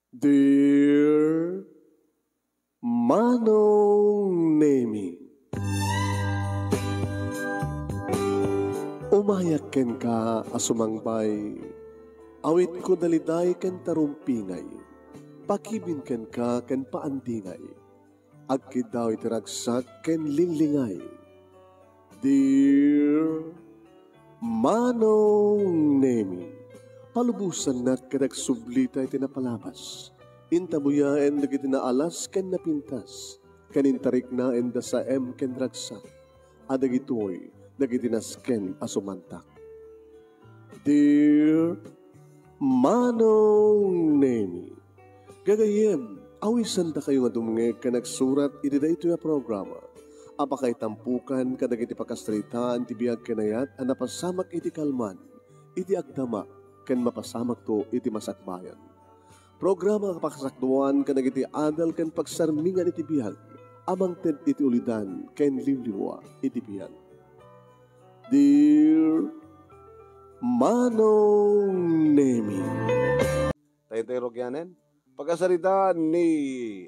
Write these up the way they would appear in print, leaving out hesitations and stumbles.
Dear Manong Nemi, umayak ken ka asumangbay, awit ko daliday ken tarumpingay, pakibin ken ka ken paandingay, agkid daw itiragsak ken linglingay. Dear Manong Nemi, palubusan na kadag sublita iti napalabas. Intabuyaen dagiti naalas ken napintas. Kanintarik na enda sa ken ragsak. Adagitoy dagiti nasken asumantak. Dear Manong Nemi, gagayem, awisan da kayo nga dumungeg ka nagsurat iti daytoy a programa. Apakay tampukan kadagiti pakastritaan ti biag kenayat a napasamak iti kalman, iti agdama, ken mapasamak to iti masakbayan. Programa kapakasakduan kadagiti adal ken pagsarmingan iti biag, amang ted iti ulidan ken liwliwa iti biag. Dear Manong Nemi, Tayo rogyanen, pagkasaritaan ni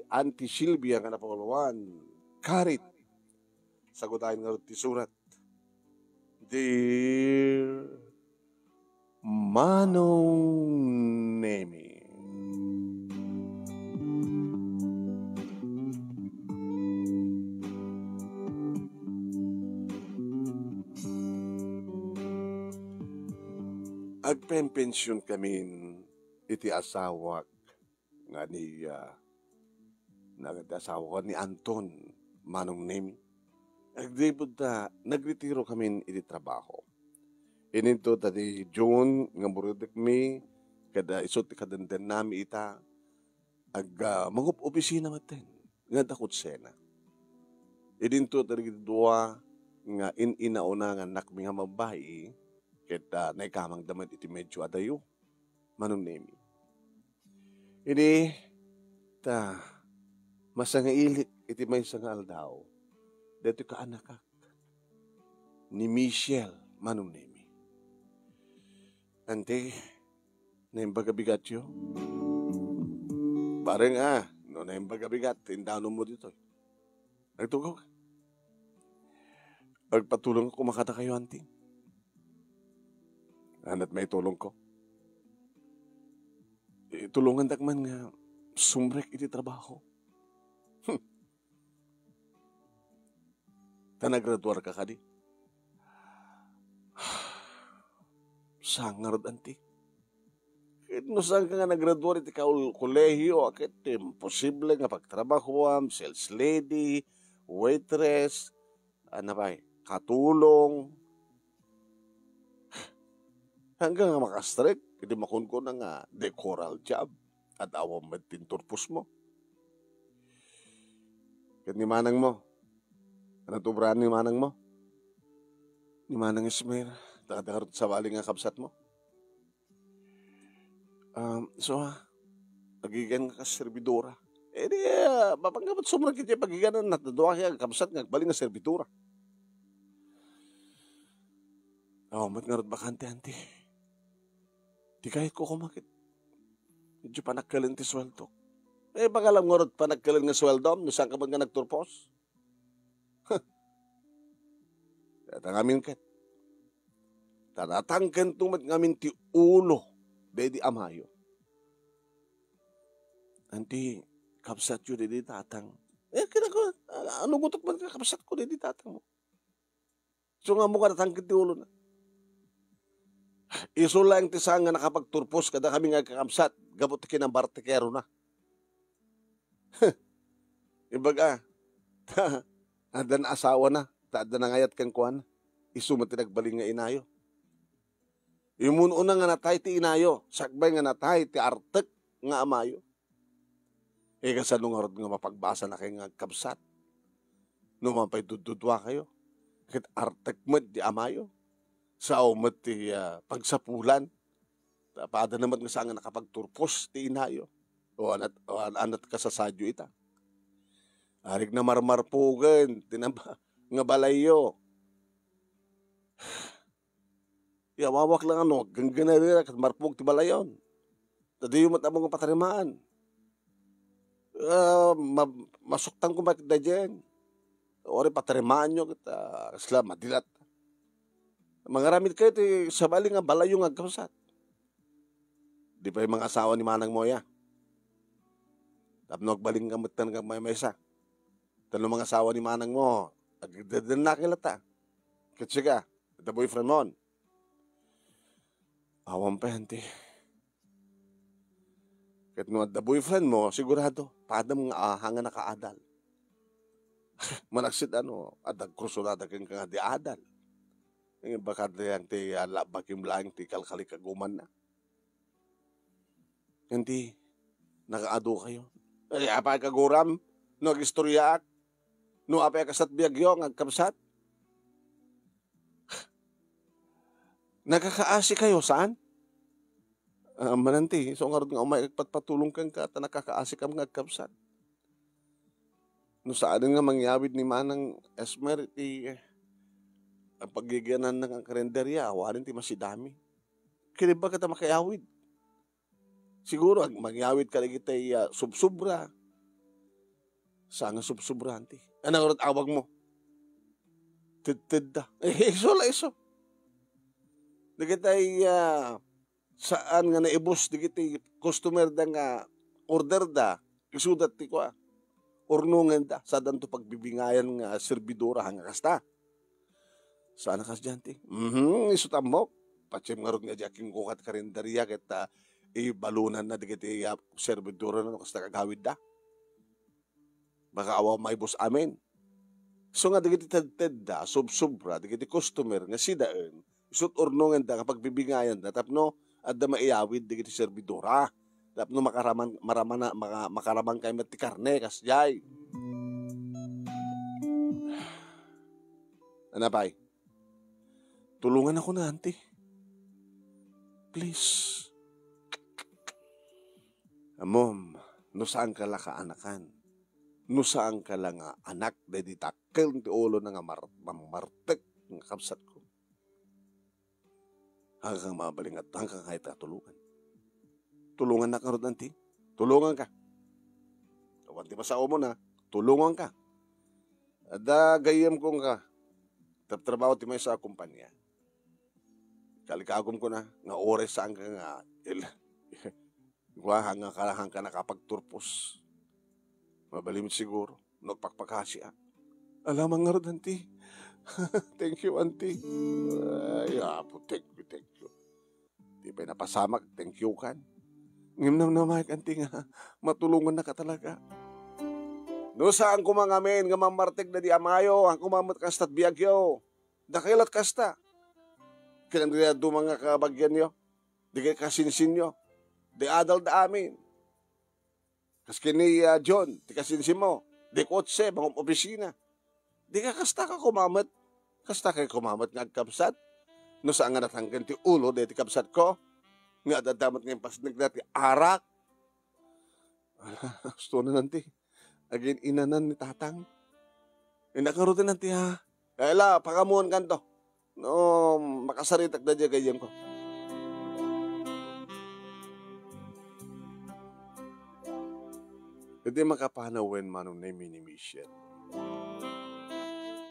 Auntie Sylvia nga napanguluan, karit, sagutain nga ti surat. Dear Manong Nemi, agpempensyon kamin iti asawak nga ni asawa ko ni Anton Manong Nemi. Agdibod na nagretiro kami iti trabaho. Ininto tadi June nga burudik mi kada isot kadenden nami ita mangup opisina maten nga dakot sena. Ininto tadi dua nga inauna nga anak mi nga mabayi ket naikamang damat iti medyo adayo Manong Nemi. Ini masangailit iti may sangal daw. Dito ka anak ni Michelle Manong Nemi. Ante, naimbagabigat yun. Parang no naimbagabigat, tindano mo dito. Nagtugaw ka. Pagpatulong ko makata kayo, ante. Anat may tulong ko. Tulungan dakman nga sumrek iti trabaho. Tanagraduar ka kadi. Sangarod antik. No saan ka nga nagraduar iti kolehiyo, akit imposible nga pagtrabaho, sales lady, waitress, katulong. Hanggang nga makastrek, hindi makunko na nga decoral job at awam tinturpos mo. Kat ni manang mo, natubrahan ni manang mo? Ni manang Ismail, takakarot sa wali nga kapsat mo. Pagigan ka servidora. Mapanggabat sumrang kiti pagiganan natadwa kaya kapsat nga bali nga servidora. Mat nga rot bakante, ante. Di kahit ko kumakit. Medyo panagkalin ti sweldo. Bagalam nga rot panagkalin nga sweldo, no saan ka ba nga nagturpos? Tangamin ket. Tanatangken tumat ngamin ti ulo. Dedi amayo. Anti, kapsat yun dedi tatang. Kinako, ano gutok man ka kapsat ko dedi tatang mo? So nga mo ka natangken ti ulo na. Iso lang ti sanga nakapagturpos kada kami nga kakapsat. Gabot kinambartekero na. Ibaga, adan asawa na. Taada na ngayat kang kuhan. Isumat tinagbaling nga inayo. Imununa nga natay ti inayo. Sakbay nga natay ti artek nga amayo. Kasano nga rod nga mapagbasa na kayo nga kapsat. Numampay dududwa kayo. Kit artek mo di amayo. Sa umat ti pagsapulan. Paada naman nga saan nga nakapagturpos ti inayo. O anat ka sa sadyo ita. Arig na marmarpugan. Tinamba nga balayo. Wawak lang gangganarira kat marpug ti balayon. Tadi yung matamong patarimaan. Masuktan ko makita dyan. Ori patarimaan nyo kita, kasla madilat. Mangaramid kayo ti sabali nga balayo nga agkapsat. Di pa yung mga asawa ni Manang Moya. Tapno agbaling kamutan kang may maysa. Tano mga asawa ni Manang mo, agdadan na kilata. Kitsi ka, the boyfriend mo. Awang pa yan ti. Kat no the boyfriend mo, sigurado, padam nga hanga nakaadal. Manaksit adag krusunada kang nga di adal. Ngayon baka yang ti bakim lang ti kalkalikaguman na. Hindi, nakaado kayo. Ay, apay kaguram, no agistoryaak, no apay kasat biyagyo, ngagkapsat. Nakakaasi kayo, saan? Mananti, so nga rin nga umay, patpatulong kang ka, nakakaasi ka mga kapsat. No saan nga mangyawid ni Manang Esmer, ang pagigianan ng kalendarya, awarin ti masidami. Kaya ba ka makayawid? Siguro, magyawid ka lagi tayo subsubra. Saan nga subsubranti? Anong orat awag mo? Tid da. Iso la iso. Lagi tayo, saan nga naibos, lagi tayo customer da nga order da, isudat ti ko urnungan da, sadan to pagbibingayan nga servidora hanga kasta. Saan kas dyan ti? Isutam mo. Patsim nga rin nga jaking kukat karindarya kita balunan na digiti servidora na kasta kagawid da. Baka awa maibos amin. So nga digiti tad da, subsubra, digiti customer nga sidaan, isut urnungan da kapag bibingayan da, tapno adda maiyawid digiti servidora. Tapno makaraman kay mati karne kasjay. Anapay? Tulungan ako na, auntie. Please. Mom, no saan ka lang kaanakan? No saan ka lang anak na ditakil ti ulo na nga mamartek ng kapsat ko. Hanggang mabaling at hanggang kahit katulungan. Tulungan na ka ron, auntie. Tulungan ka. Kawanti pa sa mo na, tulungan ka. Ada gayam kong ka. Trabaho ti may sa kumpanya. Kalikagom ko na, nga ores saan ka nga, hanggang ka nakapagturpos. Mabalimit siguro, nagpakpakasya. Alamang nga ron, auntie. Thank you, auntie. Ay, apo, thank you. Di ba napasamak, thank you kan. Ngimnam na Mike, auntie nga, matulungan na ka talaga. No saan kumangamin, nga mamartig na di amayo, ang kumamat kasta't biyagyo. Dakilat kasta. Kaya do mga kabagyan nyo, di kayo kasinsin nyo, di adal da amin. Kas kini John, di kasinsin mo, di kotse, mga opisina. Di ka kasta ka kumamat, kasta ka kumamat nga agkapsat. No saan nga natanggan ti ulo, di kapsat ko, nga dadamat ngayon pasnag dati arak. Gusto na nanti. Again, inanan ni tatang. Inakarutin nanti ha. Kaya pakamuhan kanto. No, makasaritak na dyan ganyan ko. Hindi makapanawin manong na mini-mission.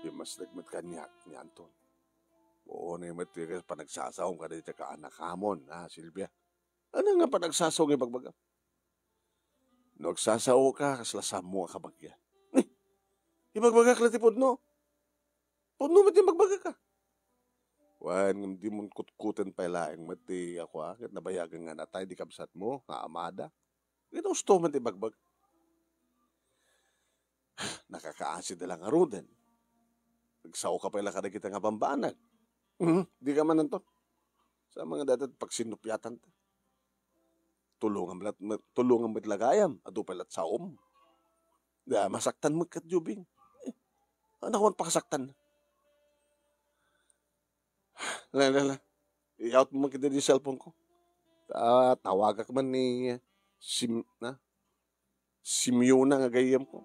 Yung mas nagmat kanyak ni Anton. Oo na yung matigas pa nagsasawang ka na dyan ka anak hamon, ha, Silvia? Ano nga pa nagsasawang yung bagbaga? Nagsasaw ka, kaslasam mo ka bagya. Yung bagbaga ka lati podno. Podno mati yung bagbaga ka. Wan, hindi mo kutkutan pa ilaing mati ako akit, nabayagan nga natay, di kabsat mo, nga amada. Ito gusto mati bagbag. Nakakaasid na lang arudan. Nagsaw ka pa ila ka na kita nga bambanag. Di ka man nanto. Sa mga datat pagsinupyatan ta. Tulungan mo't lagayam. Ado palat saom. Masaktan mo kat jubing. Anak mo pakasaktan. Lala. I-out mo kita di cellphone ko. Tawaga ka man ni Simyona nga gayam ko.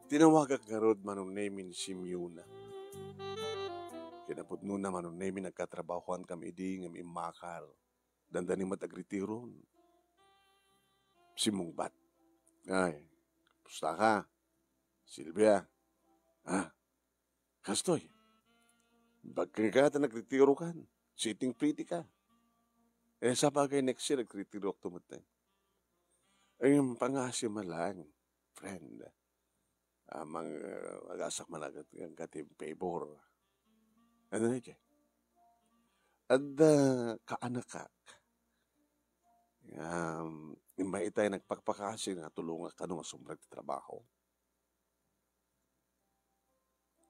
Tinawagak nga rod manong name ni Simyona. napudno naman nung nami nagkatrabahoan kami di nga mimakal. Dandani matagritiron. Si Mungbat. Ay, pusta ka? Silvia. Ah, kastoy. Bagkang ka nagritiro kan. Sitting pretty ka. Sa bagay next year, nagritiro ako tumatay. Ay, yung pangasya malang, friend. Amang agasak malagat ang katim favor. Ano na siya? At kaanakak. Imbay tayo nagpagpakasi nga tulungan ka nung asumbrag ti trabaho.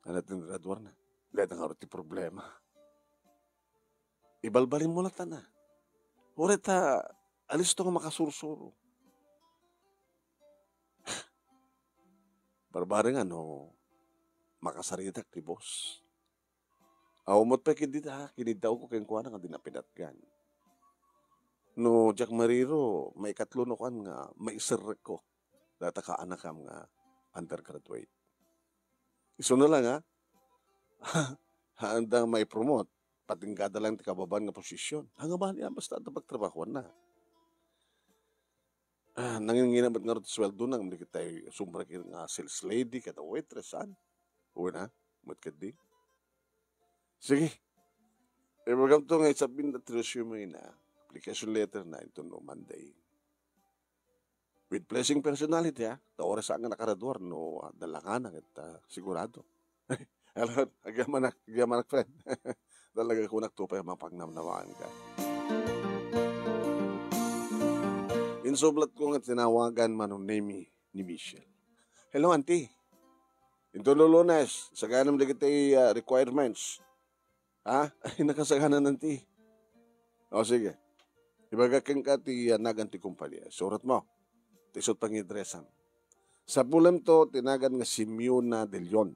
Ano natin radwar na? Dahil ang ti problema. Ibalbalin mo lang na. Ulit alis to nga makasursuro. Barbaring makasaritak ti boss. Umot pa kinidaw ko kayong kuha nga dinapinatgan. No, Jack Mariro, may katlo no kan nga, may isirek ko. Data ka anakam nga undergraduate. Iso na lang handang may promote, patingkada lang ti kababan nga posisyon. Hanga ba niya, basta ito pagtrabahuan na. Nanginginabat nga rin sweldo nang hindi kita sumbra nga sales lady, kata waitress, saan? Uwi na, matkad di. Sige. Magam to nga isabing na resume na application letter na ito no Monday. With pleasing personality ta oras nga nakaradwar no dalangan at sigurado. Alam, agyaman friend. Talaga ko nagtupay mapagnamnawaan ka. Insoblat ko nga tinawagan manong name ni Michelle. Hello, auntie. Ito Lunes, saganam na kita requirements. Ay, nakasaganan auntie. O, sige. Ibaga kang ka ti nagan ti kumpanya. Surat mo. Tisot pangidresan. Sa pulam to, tinagan nga si Miona de Leon.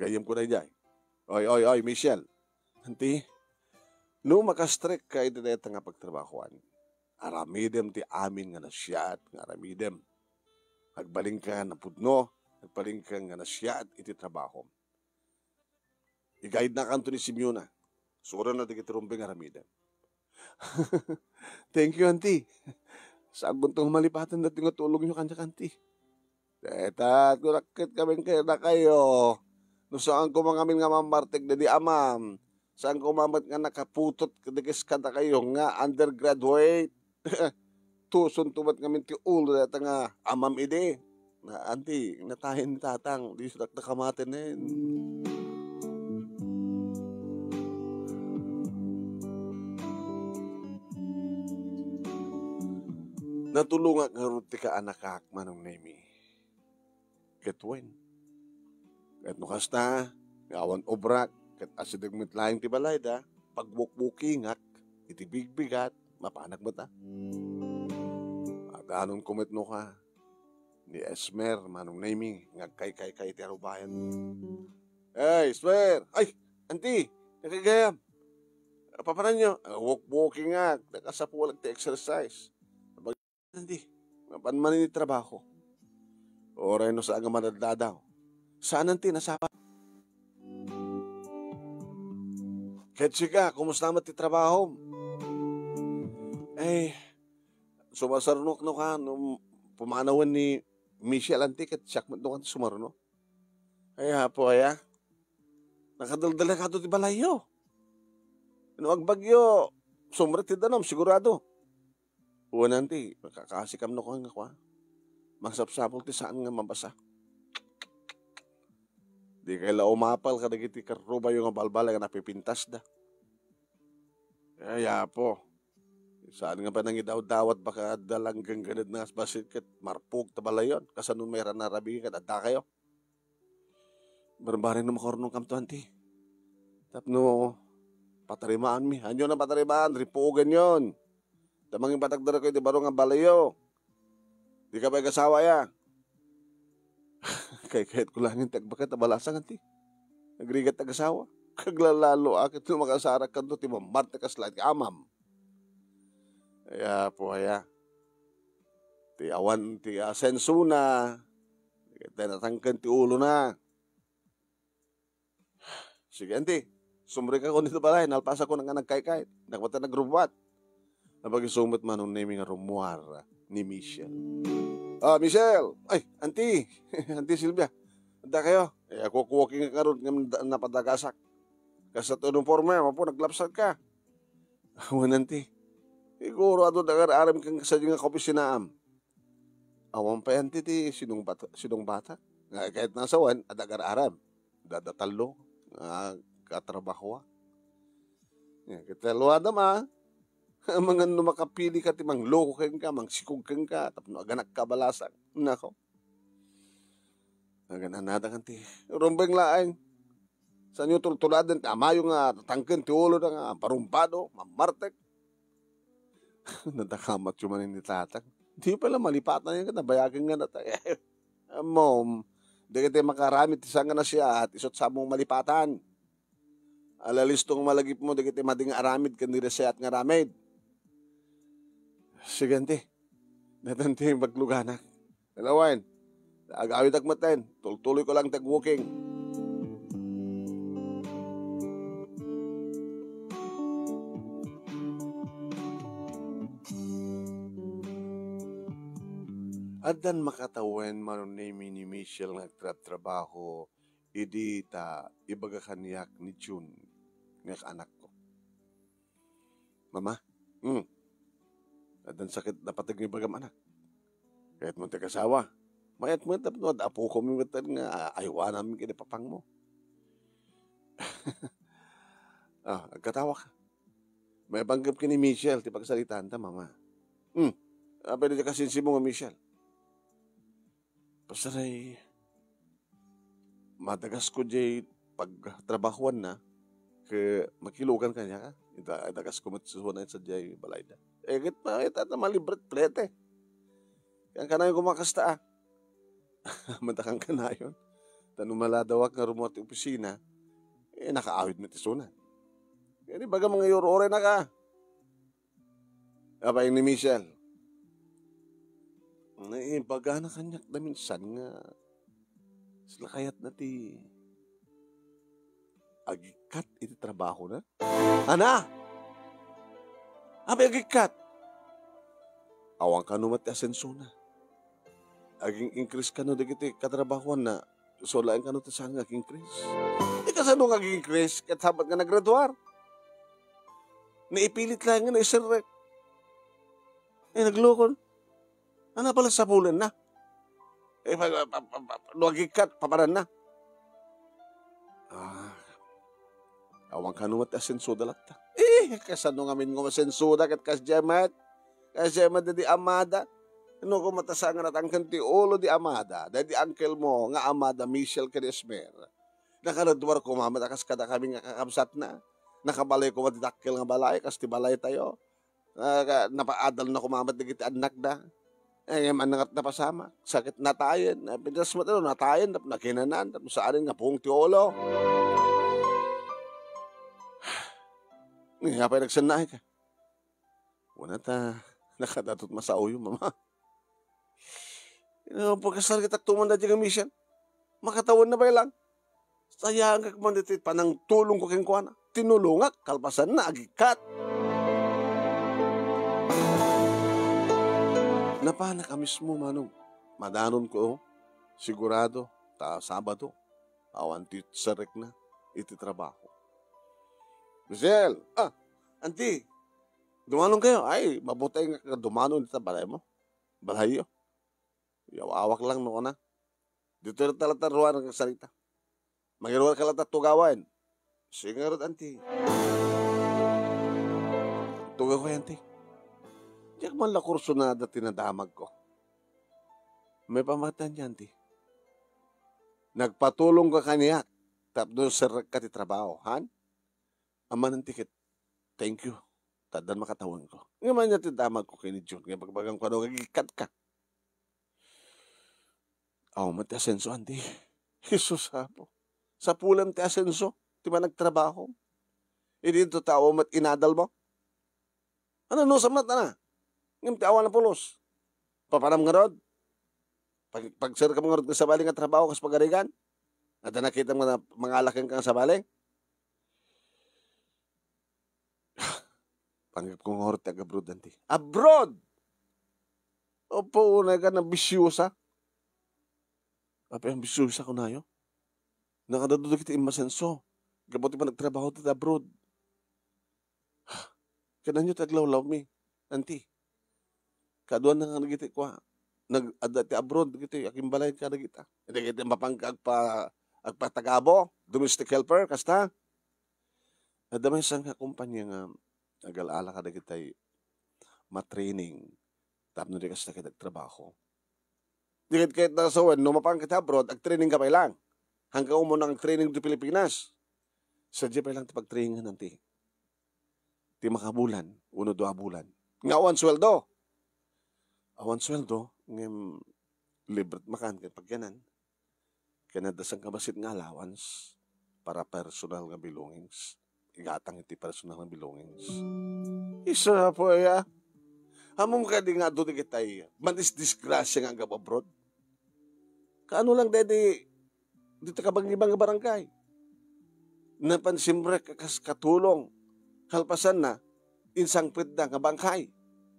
Gayam ko na dyan. Oy, Michelle. Auntie, no makastrek ka iti deta nga pagtrabahoan. Aramidem ti amin nga nasyat, nga aramidem. Agbaling ka na pudno, agbaling ka nga nasyat iti trabaho. I-guide na kanto ni Simeona. Sura na tigitirumping aramidem. Thank you, auntie. Saan buntong malipatan na tingatulong nyo kanya, auntie? Deta, kurakit kami kaya na kayo. No saan ko mga amin nga mamartig na di amam. Saan ko mamat nga nakaputot kadikis kada kayo nga undergraduate. Tuson tumat ngamin ti ulo data nga amam ide. Na auntie, natahin ni tatang. Di sudak na kamatin na yun. Natulungan nga ruti ka anakak manong nemi. Ketwen. Ket nukasta, awan obrak, ket asidag mitlaing ti balay da, pagbukbukingak, iti bigbigat, mapanak mo ta. At anong kumitno ka, ni Esmer, manong nemi, ngagkay-kay ti arubayan. Hey, Esmer! Ay, auntie, nakagayam. Papanan nyo, walk-walkingak, nakasapulag ti exercise. Auntie, mapanmanin ni trabaho. Oray no sa agaman nadadaw. Saan auntie, nasapa? Ketsika, kumusta naman ti trabaho? Sumasarunok no ka, nung pumanawan ni Michelle auntie, ket siyak mo no ka sumarunok. Po, nakadaldala ka doon ti balayo. Ano agbagyo, sumrat ti danom, sigurado. Uwan auntie, makakasikam no ka nga kwa. Magsapsapol ti saan nga mabasa. Di kaila umapal ka nagiti karuba yung balbala nga napipintas da. Po. Saan nga pa nang idaw-dawat baka dalanggang ganad na basit kat marpug tabalayon. Kasanun may ranarabi ka dada kayo. Barbarin na makarunong kamto auntie. Tapno, patarimaan mi. Anyo na patarimaan, ripugan yon. Damang yung patagdara ko iti baro nga balayo. Di ka ba kasawa ya? Kahit ko lang yung tagbakit abalasan auntie. Nagrigat tagasawa. Kaglalalo akit no makasarak kanto ti mamarte kaslat ka amam. Po. Ti awan ti asenso na. Tinatangkan ti ulo na. Sige, anti. Sumri ka ko dito balay. Nalpasa ko nga nagkaykay. Nagmata nagrubuat. Napag-isumot man nung naming rumuar ni Michelle. Michelle! Ay, anti. Anti Silvia. Anda kayo. Ako walking ka ron nga napadagasak. Kasi ito nung forma, mapo, naglapsag ka. Awan, anti. Siguro ato dagar-aram kang sa nga kapisinaam. Awan pa, anti, ti sinong bata. Kahit nasawan, adagar-aram. Dadatalo. Katrabaho. Kita luwa naman. Mga makapili ka ti mang loko keng ka, mang sikog keng ka, tapno aganak kabalasan. Nako. Nagananada kan ti. Rumbeng laeng. Sa nyo tultuladan, amayo nga, tatangken ti ulo na nga, parumpado, mamartek. Nadakamat yung manin ni tatang. Di pala malipatan yan ka, nabayagin nga na tayo. Mom, di kita makaramit, isang nga na siya, at isot sa mong malipatan. Alalistong malagip mo, di kita mading aramid, kanira siya at nga ramid. Sigante, natanti yung magluganak. Alawan, agawid agmaten, tultuloy ko lang tag-walking. Adan makatawan manunimi ni Michelle nagtrabaho, idi ta ibaga kaniyak ni June, nga anak ko. Mama, adan sakit na patag ni bagam anak. Kahit mo kasawa, mayat mo tapno, apo ko mo nga aywa namin kinapapang mo. Katawa ka. May banggap ka ni Michelle, ti pagsalitaan ta, mama. Pwede ka kasinsi mo nga Michelle. Pasaray, madagas ko jay pagtrabahuan na, ke makilugan kanya ka. Itagas ko matsuhunan sa jay balay na. Git na, ita malibret plete. Kaya ka na yung kumakasta. Madakang ka na yun. Tanong maladawak nga rumot yung opisina, nakaawid na tisunan. Kaya di baga mga yuro-ore na ka. Abay ni Michelle. Baga na kanyak na minsan nga sila kayat na ti agikat iti trabaho na. Ana! Abay agikat! Awang ka numat asenso na. Aging increase ka no dagiti katrabahoan na so laing ka no ta saan nga increase. Kasano nga increase kat sabat nga nagraduar. Naipilit lang nga na isirek. Naglukon. Ano pala sa bulan na? Luagikat, paparan na. Awang kanumat asenso dalat ta. Kasano nga min nga masenso da kat kasjamat. Kasjamat na di amada. Ano ko matasangan at ang kanti ulo di amada. Dahil di uncle mo nga amada Michelle Caresmer. Nakaradwar ko mamat akas kada kami nga kakabsat na. Nakabalay ko matidakkel nga balay. Kas ti balay tayo. Napaadal na kumamat na kita anak da. Manangat na pasama. Sakit natayan. Pinas mo ito, natayan. Nakinanan. Saan nga pong tiolo. Nga pa nagsanay ka. Una ta, nakadatot masao yung mama. Pagkasal kita tumanda dyan ang mission. Makatawan na ba lang? Sayang ka kumanditit panang tulong ko keng kuwana. Tinulungak, kalpasan na, agikat. Napana ka mismo, manong. Madanon ko, sigurado, Sabado, awanti sarek na, iti trabaho. Michelle, auntie, dumanon kayo. Ay, mabutay nga dumanon ita balay mo. Balay yo. Awak lang no na. Dito na talata ruwan ng salita. Magiruan ka lang tugawan. Sige nga rin, auntie. Tugaw ko, auntie. Diyak man la kurso na dati nadamag ko. May pamatan yan, ti. Nagpatulong ka kaniyak. Tapos sa kati trabaho, han? Aman ang tiket. Thank you. Tadan makatawan ko. Nga man niya tidamag ko kay ni June. Nga pagbagang ko ano, kagikat ka. Mati asenso, andi. Jesus hapo. Sa pulam ti asenso. Di ba nagtrabaho? Dito tao mat inadal mo? Ano, no, samlat na. Ngayon, awan na pulos. Papanam nga rod. Pag-sir ka mga rod sa baling at trabaho kas pagarigan, at nakita mo na mga alaking kang sa baling, Panggap kong horte ag-abroad anti. Abroad! Opo, una ka ng bisyosa. Apa yung bisyosa ko na yun? Nakadadudo kita imasenso. Gabuti pa nagtrabaho kita abroad. Kanan nyo taglawlaw mi. Anti. Kaduan na nga nagiti ko. Nag-adati abroad. Giti, aking balay ka na kita. Hindi kita mapangka agpatagabo. Domestic helper. Kasta. Nadamay isang kumpanya nga nag-alala ka na kita matraining. Tapos na di kasi kita nagtrabaho. Di kahit nasawan, no mapangka kita abroad, ag-training ka pa lang. Hanggang mo nang training do Pilipinas. Sadya pa lang pag-trainingan nanti. Di makabulan, 1-2 bulan. Nga awan sweldo. Awan sweldo, ngem libre makan kaya pagyanan. Kaya nadasang kabasit nga allowance para personal nga belongings. Igatang iti personal nga belongings. Isa po ya. Hamong ka di nga doon kitay. Manis disgrasya nga abroad. Kaano lang dede dito ka bang ibang barangay? Napansimre kakas katulong. Kalpasan na, insang pwedda nga bangkay.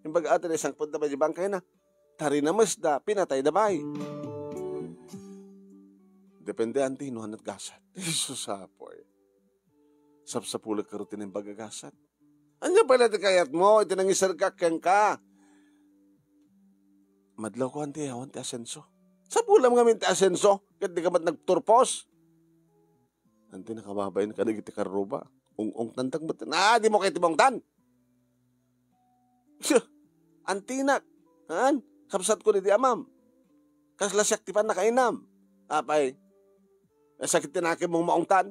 Yung baga atin isang pwedda ba di bangkay na? Tari na masda, pinatay na bay. Depende ang tinuhan at gasat. Isus apoy. Sapsapulag ka rutin ng bagagasat. Anya pala ti kayat mo, iti nang isarkakyan ka. Madlaw ko anti, awan ti asenso. Sa pulam nga minti asenso, kat di ka ba't nagturpos? Anti nakababayin ka nagiti karuba. Ung tantang ba't? Di mo kayo tibongtan. Antinak. Kapsat ko ni di amam. Kaslasyak tipan na kainam. Apay. Sakit tinake mong maungtan.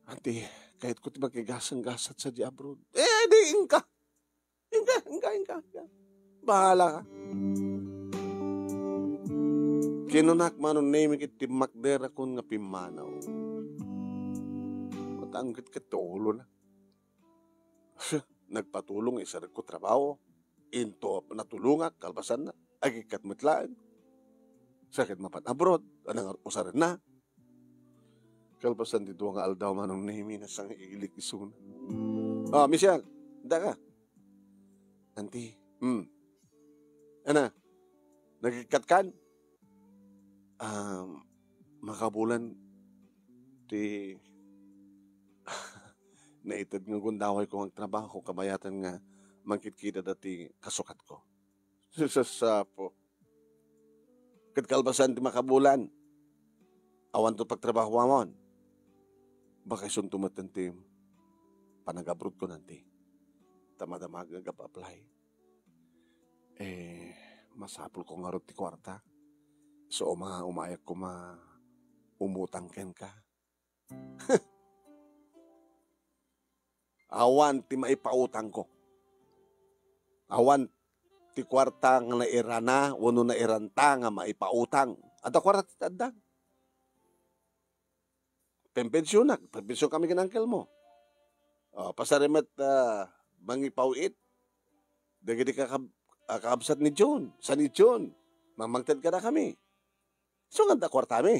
Anti, kahit ko tibang kigasang-gasat sa di abroad. Di ingka. Ingka. Bahala ka. Kinunak manon name iti makdera kun nga pimanaw. Matanggit ka tolo na. Nagpatulong isa ko trabaho. Into natulungak, kalbasan na. Agikat matlaan. Sakit mapat abroad. Anang usaran na. Kalbasan dito nga aldaw manong name na sang igilik isuna. Michelle, da ka. Auntie, nagikat kan? Makabulan ti naitad nga gundaway ko ang trabaho kabayatan nga mangkitkita dati kasukat ko. Sasapo. Katkalbasan ti makabulan. Awan to pagtrabaho amon. Baka isun tumatan ti panag-abroad ko nanti. Tamadamag nag-apply. Masapul ko nga ti kwarta. So, umayak ko umutang ken ka. Awan ti maipautang ko. Awan ti kwarta nga nairana, wano nairanta nga maipautang. Ada kwarta ti tadang. Pempensyon kami kinangkel mo. Pasarimat mangipawit. Dagiti kakabsat ni John. Sa ni John. Mamangtad ka na kami. So nga kwarta mi.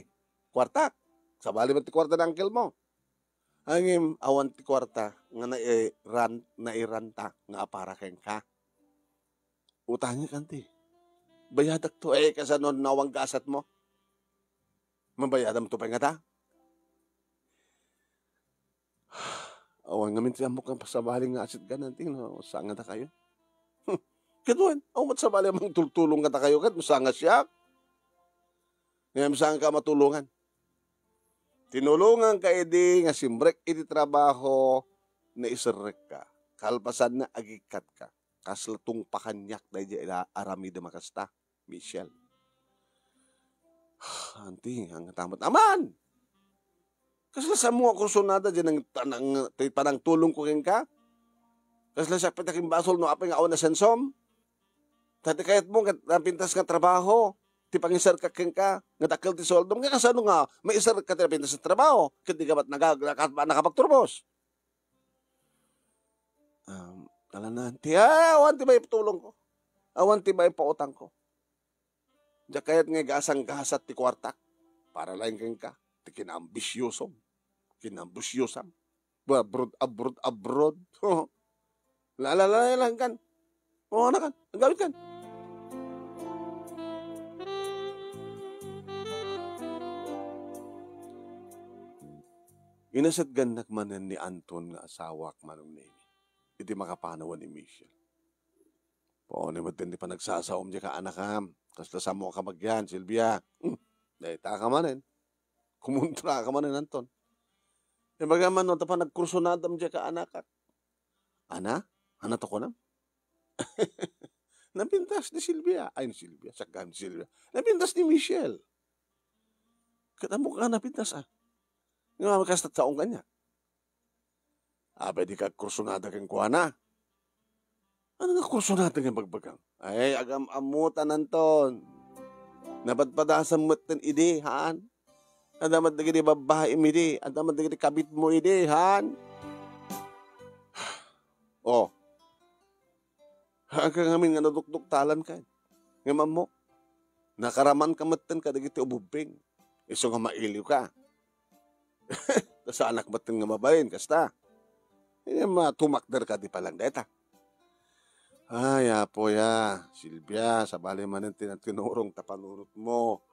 Kwartak. Sabali mo ti kwarta ng angkel mo. Angim awan ti kwarta nga nairanta nga apara ken ka. Utangin kanti. Bayadak to kasanon nawang gasat mo. Mabayadam to pa nga ta. Awan nga minti amok ang pasabaling nga asit ka nanti. No? Saan nga ta kayo? Katuan, awan sabali amang tultulong ka ta kayo kat. Masanga siya. Ngayon saan ka matulungan? Tinulungan ka edi nga simbrek iti trabaho na isirek ka. Kalpasan na agikat ka. Kaslatong pakanyak na ila arami de makasta. Michelle. Anti, ang tamat naman. Kasla sa mga kursunada dyan ng panang tulong ko rin ka. Kasla sa pitaking basol no apay nga awan na sensom. Tati kayat mo pintas nga trabaho. Ti pangisar ka ken ka, nga dakkel ti soldo, nga kasano nga, may isar ka ti pintas sa trabaho, kiti ka ba't nakapagturbos? Kala na, awan ti ba ipatulong ko? Awan ti ba ipautang ko? Diya kayat nga gasang-gasat ti kwartak, para lang ken ka, ti kinambisyosam. Abroad. Lang kan. Oo na kan. Ang gawin kan. Inasat ganak manan ni Anton nga asawa manong nini. Iti makapanawan ni Michelle. Po ni matindi pa nagsasaom di ka anak kam. Kasla sa mo ka magyan, Silvia. Dahil ta ka manin. Kumuntra ka manin, Anton. E bagaman no, pa nagkursunadam di ka anak ka. Ana? Ana to ko na? Napintas ni Silvia. Ay, ni Silvia. Sakam ni Silvia. Napintas ni Michelle. Katamo ka napintas nga makastat saong kanya. Abay di ka kursunada kang kuana. Ano nga kursunada kang bagbagang? Ay, agam amutan, Anton. Napadpadasan mo ten ide, haan? Adamat na gini babae ide. Adamat na gini kabit mo ide, haan? Oh. Hanggang amin nga nadukduk talan ka. Nga mo. Nakaraman ka matan ka dagiti ububing. Iso nga mailiw ka. Sa anak matan nga mabayin, kasta. Tumakder ka di palang deta. Ay, apo ya, Silvia, sa bali man ang tinatinurong tapanurot mo.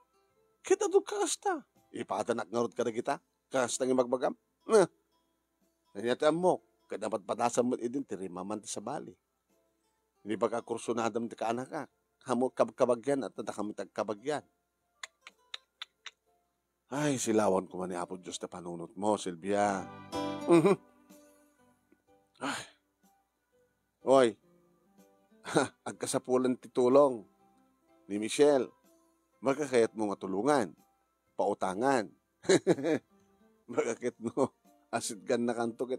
Kita doon kasta. Ipatanak ngarot ka na kita. Kasta nga magbagam. Nanyataan mo, kada dapat patasan mo idin, tirimaman sa bali. Hindi ba ka kursunadam di ka anak ka? Hamo kabagyan at tada kami tagkabagyan. Ay, silawan ko man ni Apo Diyos na panunot mo, Silvia. Ay. Oy. Agkasapulan titulong ni Michelle. Magkakayat mo matulungan. Pautangan. Magkakit no. Asid gan na kanto.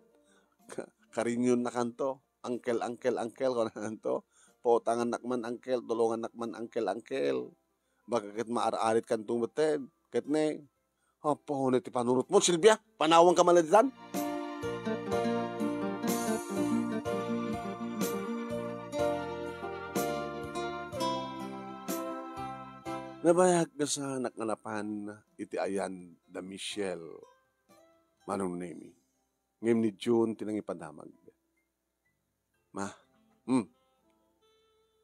Karinyon na kanto. Angkel ko na kanto. Pautangan nakman angkel. Tulungan nakman angkel. Magkakit maararit kantong baten. Kat ne. Apo, na ti panurot mo, Silvia. Panawang ka maladitan. Nabayag na sa nakanapan iti ayan da Michelle manong nemi. Ngayon ni June tinangipadamag. Ma,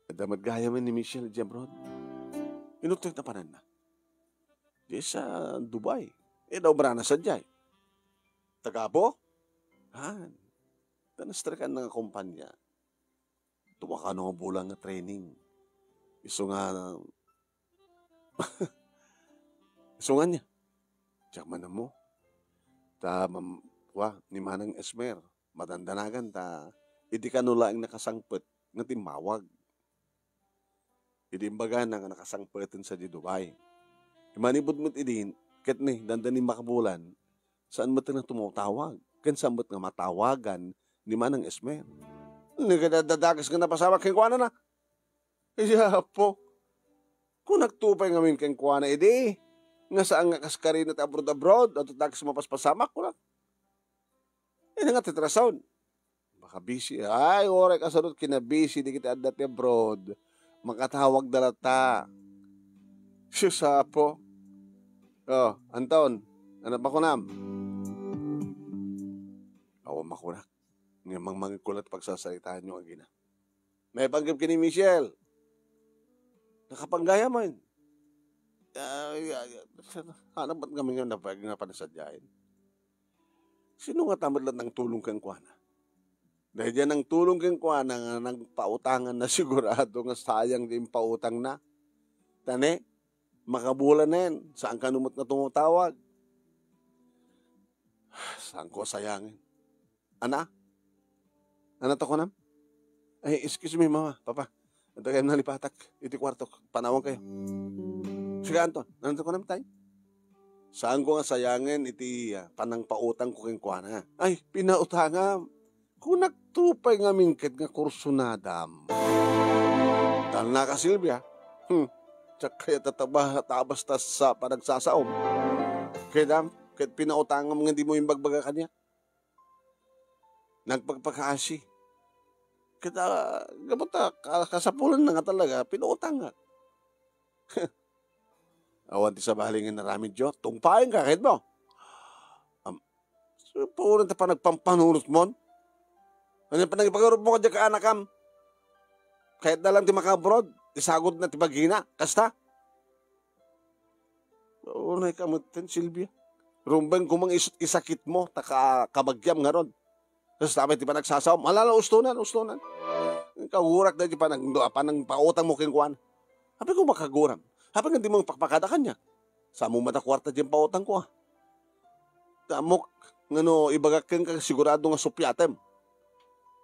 kadamag gaya man ni Michelle di abroad. Inutog na panan na. Di sa Dubai. Daw brana sa jay. Tagabo? Han. Tanastrakan ng kumpanya. Tuwa ka nung bulang nga training. Iso nga isungan niya. Tiyak man mo. Ni Manang Esmer. Matandanagan hindi ka nula ang nakasangpet nga timawag. Hindi imbaga na nga nakasangpetin sa di Dubai. Imanibod mo't idin, ket ni, dandanin makabulan, saan mo na tumutawag? Kan saan mo't nga matawagan ni Manang Esmer? Nagdadagas ka na pasawag keng kuwana na. Kaya po, kung nagtupay ngamin keng kuwana, nga saan nga kaskarin at abroad, at tagas mapaspasamak ko na. Nga titrasaon. Baka busy. Ay, oray kasunod, kinabusy, di kita adat abroad. Makatawag dalata. Siya po. Oh, Anton, ano pa ko nam? Awa makunak. Nga mga kulat pagsasalitaan nyo agina. May panggap ka ni Michelle. Nakapanggaya man. Hanap ba't kami nga napag nga panasadyain? Sino nga tamad lang ng tulong kang kuwana? Dahil dyan ang tulong kang kuwana nga ng pautangan na sigurado nga sayang din pautang na. Tane? Makabulan na yan. Saan ka numot na tumutawag? Saan ko sayangin? Ana? Ana to ko nam? Ay, excuse me, mama, papa. Ito kayo nalipatak. Iti kwarto. Panawang kayo. Sige, Anton. Ano to ko nam tayo? Saan ko nga sayangin iti panang pautang ko keng kuana? Ay, pinautangam. Kung nagtupay nga mingkit nga kursunadam. Dahil na ka, Silvia. Tsak kaya tabas tas sa panagsasaom. Kaya pinautangam nga di mo yung bagbaga kanya. Nagpagpakaasi. Kaya gabata, kasapulan na nga talaga, pinautang nga. Awan ti sa bahalingin na ramin Diyos, tungpain ka, kahit mo. So, paunan ta pa nagpampanunot mo. Ano pa nagipagarob mo ka dyan ka anakam? Kahit na lang ti makabrod, isagod na ti bagina, kasta. Unay ka mo tin, Silvia. Rumban kung mga isakit mo, kabagyam nga ron. Tapos tapos di pa nagsasaw, malala ustunan. Kagurak na di pa nang pautang mo kingkuan. Habi ko makaguram. Habi nga di mo pakpakada kanya. Sa mo matakwarta dyan pautang ko. Tamok, ibagak kang sigurado nga supyatem.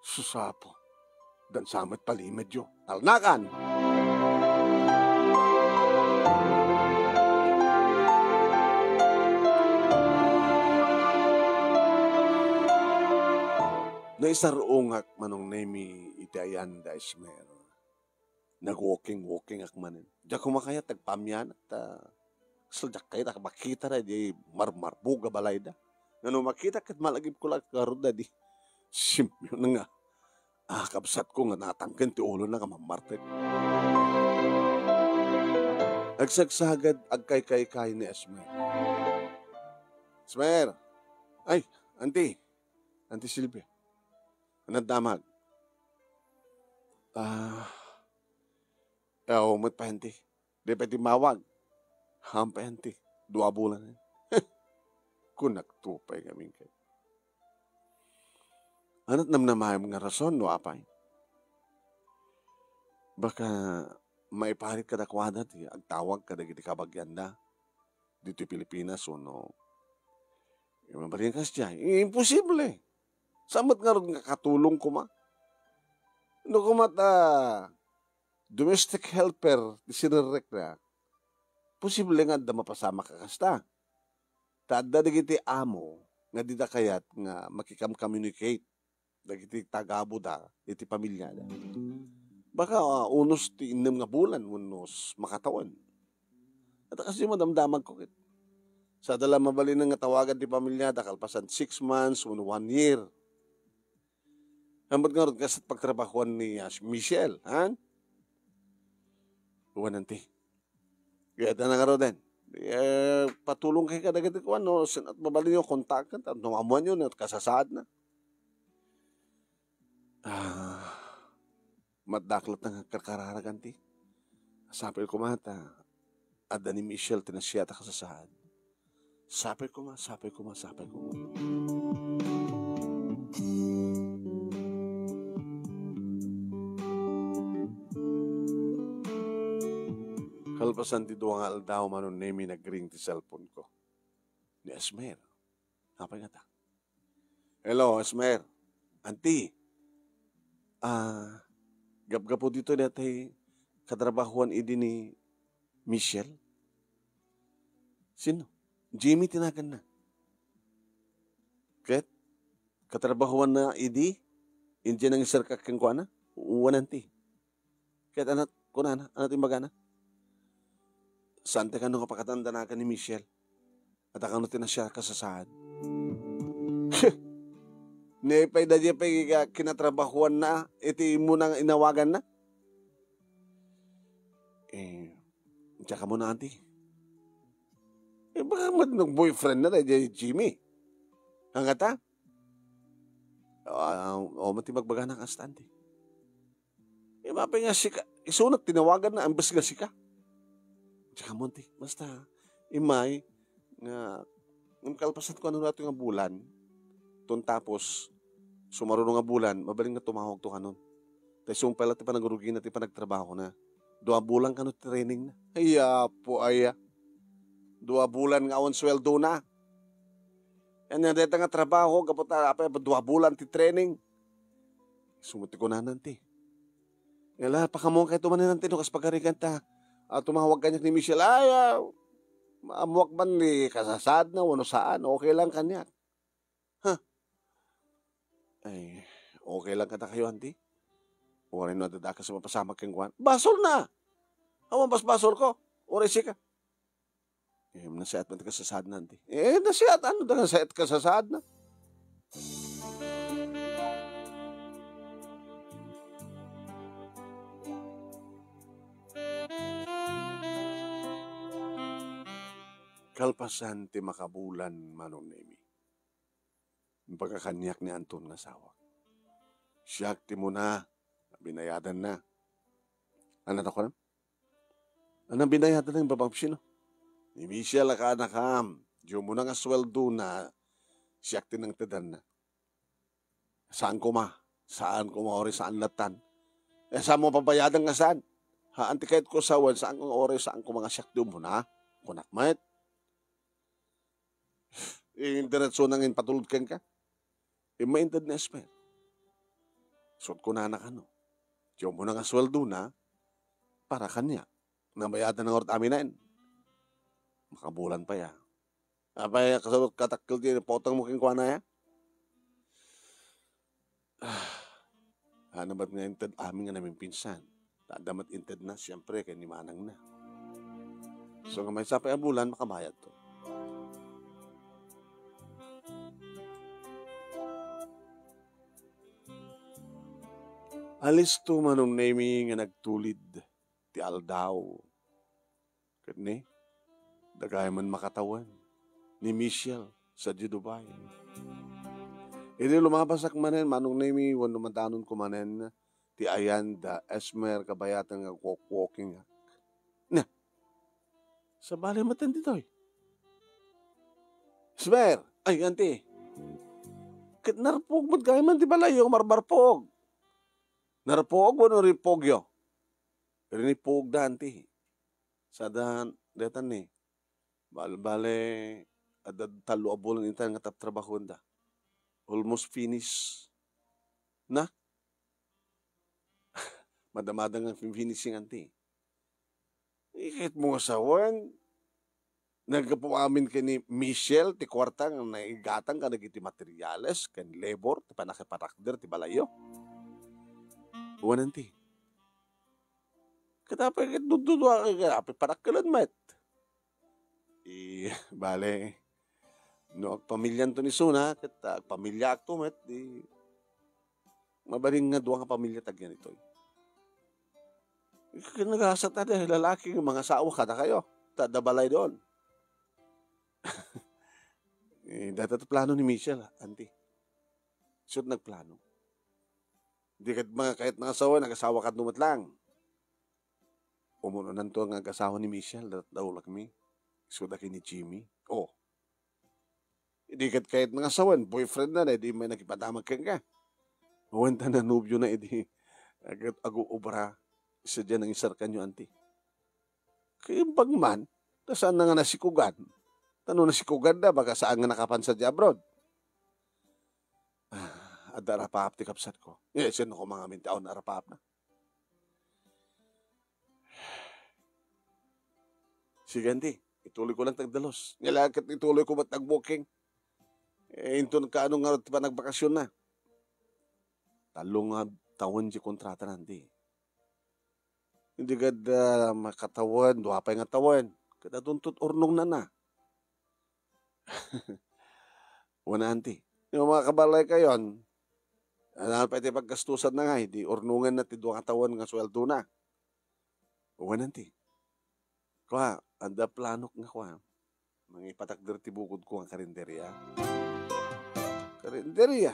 Susapo. Dan samat pali medyo. Talnakan! Na isarungak manong nemi itayan da ismer. Nag-walking ak manin. Diya kumakaya tagpamyan at sadyak kayo makita na di marmarbuga balay da. Ngano makita kat malagip ko lang karoon da di. Simyo na nga. Kabsat ko nga natangkan ti ulo na kamamartin. Agsagsagad agkay-kay ni Esmer. Esmer! Ay, Auntie Silvia. Anong damag? Umot pa hindi. Di pa di mawag. Hampa hindi. 2 bulan. Kung nagtupay kaming kayo. Ano't namnamay mga rason, no apay? Baka maiparit ka dakwada ti agtawag ka dagiti kabagyanda dito Pilipinas o no. Yung mabarin ka siya. Imposible. Samot nga rin katulong ko ma. No kumata domestic helper di sinirek na. Posible nga da mapasama ka kasta. Tada dagiti amo nga di da kayat nga makikam-communicate. Dagiti tagabo da, iti pamilya da. Baka unos ti 6 nga bulan, unos makatawan. At kasi madamdamag ko kit. Sa dala mabalin nga tawagan ti pamilya da, kalpasan 6 months, 1 year. Hambot nga rin kasi pagtrabahuan ni Michelle, ha? Uwan nanti. Kaya na nga rin din. Patulong kayo kadagiti ko, no? At mabalin yung kontakan, at numamuan yun, at kasasaad na. Madaklat ng karkaragan ti. Sapil ko mata, ada ni Michelle tinasyata kasasaad. Sapil ko ma. Kalpasan ti duwang aldaw manon nemi nagring ti cellphone ko. Ni Esmer. Apa nga ta? Hello, Esmer. Auntie. Gapgapo dito dati katrabahuan idi ni Michelle. Sino? Jimmy tinagan na. Ket katrabahuan na idi Indian ang isarkak kang kuana? Uwananti. Ket anat kunana, anat imbagana. Sante ka nung kapakatanda na ka ni Michelle. At akano tinasya kasasaad. Nepay da diya pa kinatrabahuan na, iti mo nang inawagan na. Tsaka mo na, Auntie. Baka mag-boyfriend na diya Jimmy. Hangata? Mati magbaga ng kasta, Auntie. Mapay nga sika. Isunat, tinawagan na, ambas nga sika. Tsaka mo, Auntie. Basta, imay, nga, kalpasan ko ano nato nga bulan, tapos, sumarunong nga bulan, mabaling na tumawag to kanon. Dahil sumpala ti pa nagrugi na ti pa nagtrabaho na. 2 bulan ka no training na. Aya. 2 bulan nga on sweldo na. Yan nga dito nga trabaho, kapot na 2 bulan ti training. Sumuti ko na nanti. Yala, pakamong kayo tumanin nanti, no, kas pagkarigan ta. Tumawag kanya ni Michelle, maamuak man ni kasasad na, wano saan, okay lang kanya. Ay, okay lang kata kayo, Auntie? Oray na dadaka sa mapasama kang kuhan. Basol na! Awan basol ko. Oray sika. Nasiat man ka sa saad na, Auntie. Nasiat. Ano da nasiat ka sa saad na? Kalpasan ti makabulan manong nemi. yung pagkakanyak ni Anton nga asawa. Siyak ti mo na, binayadan na. Ano na ko na? Anong binayadan ng babang sino? Ni Michelle ka nakam. Diyo mo na nga sweldo na siyak ti ng tadan na. Saan ko ori saan latan? Saan mo pabayadan nga saan? Anti kahit ko sawan, saan kong ori, saan ko mga siyak mo na? Kunak mayat. Diretso nang patulod ka. Maintad na esper. Sot ko na ano. Diyo mo na nga sweldo na para kanya. Nabayadan ng orot amin na yun. Makabulan pa ya. Apay kasalot katakil din, potang mo king kwa na ya. Ano ba't nga intad amin nga namin pinsan? Tadamat intad na, siyempre, kaya ni Manang na. So nga may sapay ang bulan, makabayad to. Alis to manong nami nga nagtulid ti aldaw. Kani, dagay man makatawan ni Michelle sa Dubai. Hindi lumabasak manen, manong nami, wano madanon ko manen, ti ayan da esmer kabayatan nga walking. Na, sa bali matan dito eh. Esmer, ay anti, kit narpog mo't gaya man di balayo, marbarpog. Narpog wano ripog yo. Rinipog da anti. Sa detan ni, bale, adad talo abulan intan nga trabaho da. Almost finish. Na? Madamadang ang finishing anti. Kahit mo asawan, nagkapuamin ka ni Michelle, ti kwartang naigatang ka nagiti materials, kan labor, ti panakipatakder, ti balayo. Buwan anti. Katapay kitududwa ka, api parakalan mat. Bale, no, pamilyan to ni Suna, kat pamilya akto met, mabaling nga duwang pamilya tagyan ito. Nagasat na dahil lalaki, mga sawa kada kayo, tadabalay doon. Dati plano ni Michelle, auntie. Siyot nagplano. Di kahit mga asawa, nag-asawa ka dumat lang. Umuno nanto ang asawa ni Michelle, daw lakmi. Sudaki ni Jimmy. Oh. Di kahit mga asawan, boyfriend na, di may nakipadamag ka. Wanta na nubyo na, di agu-ubra. Isa dyan ang isarkan nyo, auntie. Kaya bagman, saan na nga nasikugan? Tanong nasikugan na, baka saan nga nakapansa di abroad? At darapahap ti kapsat ko. Sino ko mga mintaon na arapahap na. Sige, auntie, ituloy ko lang tagdalos. Nilakit ituloy ko ba't nag-booking? Into ka anong nga pa nagbakasyon na. Talong taon di kontrata na, auntie. Hindi gada makatawan, duwapay nga tawan. Kada tuntut urnong na. Una, auntie. Yung mga kabalay kayon, ano pa iti pagkastusan na nga, di urnungan na ti duwa katawan nga sweldo na. Una, auntie. Kuha, anda planok nga kuha. Mga ipatakder ti bukod ko ang karinderya. Karinderya.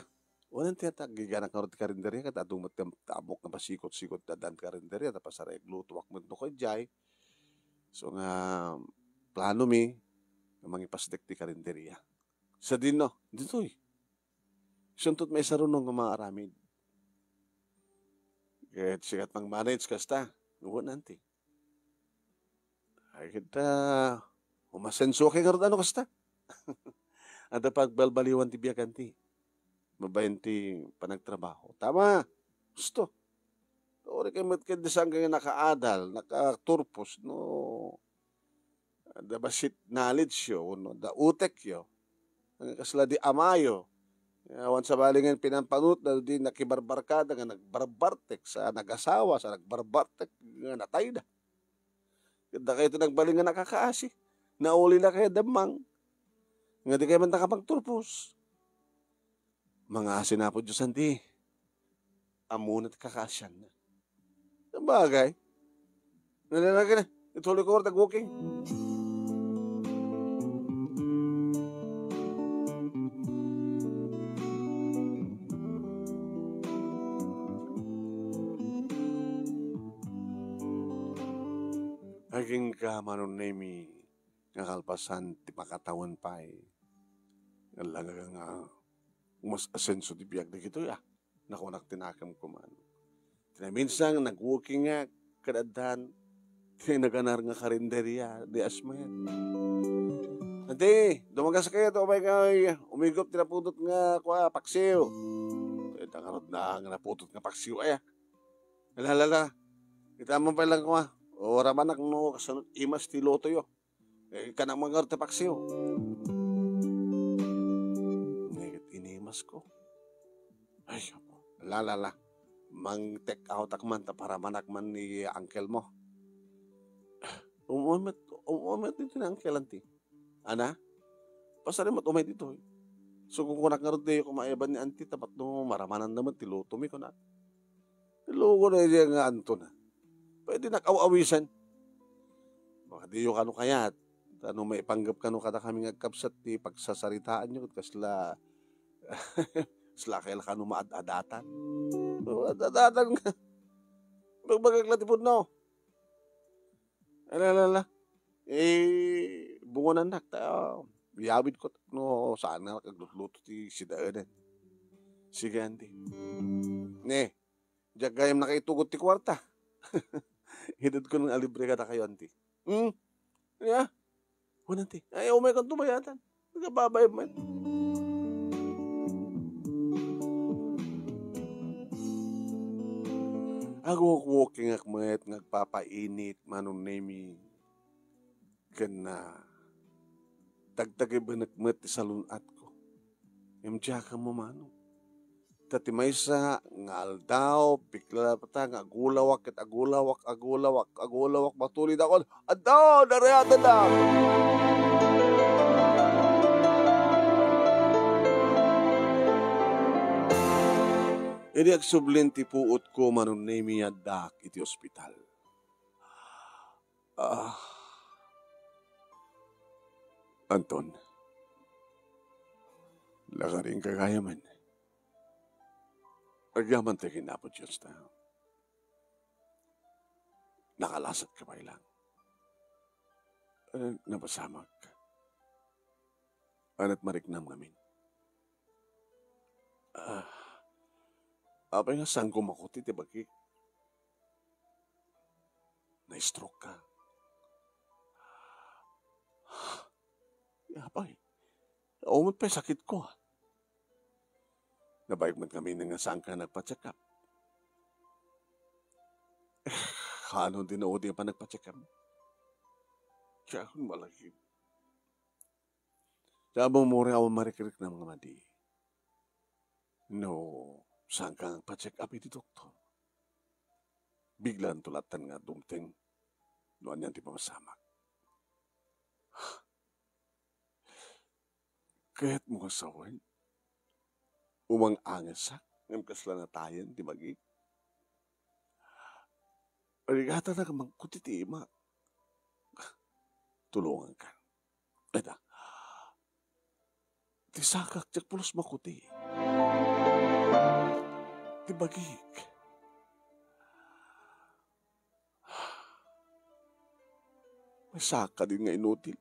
Walang tiyatag, giganak nga rin karinderya, kat atong matabok na pasikot-sikot na dan karinderya, tapos aray glutuwak mo ito kay Jai. So nga, plano mi, na mangipasdek ti karinderya. Sa din no, dito eh. Suntot may sarunong nga mga aramid. Kahit sikat mang manage kasta, nuwan nanti. Ay kita, umasenso kay karot ano kasta. Ada pagbalbaliwan ti biyaganti. Mabayan ti panagtrabaho. Tama. Gusto. Tori kayo matkadisang kayo nakaadal, nakaturpos, no. Da basit knowledge yo, no. Da utek yo. Kasla di amayo. Awan sa balingan pinampanut na di nakibarbarkada nga nagbarbartek sa nag-asawa, sa nagbarbartek nga natay na. Kada kayo ito nagbalingan nakakaasi. Nauli na kayo damang. Nga di kayo man nakapagturpos. Mga asin na po Diyos anti. Amunat kakasyan na. Ang bagay. Nalalagay na. Ituloy ko nag-walking. Aging ka manon nemi nga kalpasan ti pakatawan pa eh. Nga laga nga umas asenso di biyag na gito ya. Nakunak tinakam ko man. Minsan nag-walking nga kadadhan. Naganar nga karinderya di asmayan. Ante, dumagas kayo to may kay umigop tinapudot nga kwa paksiw. Tangarod na nga naputot nga paksiw ay. Lalala. Kita mo pa lang kwa. O ramanak no kasunod imas ti loto yo. Kanang mga te paksiw. Ngit inimas ko. Ay, lalala. Mang take out akman ta para manakman ni uncle mo. Umumat dito na uncle anti. Ana? Pasarin mo umay dito. So kung kunak nga rin kumayaban ni auntie, tapat no maramanan naman, tiluto mi ko na. Tiluto na yung nga anto na. Pwede nakawawisan. Baka di yung kano kayat. Ano may ipanggap kano kada kami ngagkapsat di pagsasaritaan nyo. Kasla, kasla kaila kano maad-adatan. Adadatan nga. Magbagaglatipod na. Alala. Bungo na nak. Yawid ko. No, saan nga nakagluto ti sidaanan. Sige, andi. Ne, diyak gayam nakaitugot ti kwarta. Hidad ko ng alibre ka na kayo, andi. Yeah. Nanti. Ay, umay kang tumayatan. Nagababay man. Ako walking akmet, nagpapainit, manong nemi. Kana. Tagtagay ba nagmet sa lunat ko? Imtiya ka mo, manong. Tati may sa nga aldaw, pikla pata, nga agulawak, agulawak, matulid ako. Adaw, narayata daw. Ini agsublin ti puot ko manon nemi dak iti ospital. Anton, lagaring kagayaman. Agyaman tayo kinapot Diyos na. Nakalasat ka ba ilang? Napasamag ka. Anat mariknam namin. Apay nga saan kumakuti, tibagi? Na-stroke ka. Apay, umot pa sakit ko. Nabayag man kami na nga saan ka nagpa-check up. Ano din na odi pa nagpa-check up? Siya akong malaki. Sabang mura ako marikirik ng mga madi. No, saan ka nagpa-check up iti doktor? Biglan tulatan nga dumteng. Noan yan di pa masamak. Kaya't mo kasawan. Umang angasak. Ngam kasla na tayan, di magi. Arigata na kamang kutitima. Tulungan ka. Eda. Tisakak tsak pulos makuti. Di bagik. May saka din nga inutil.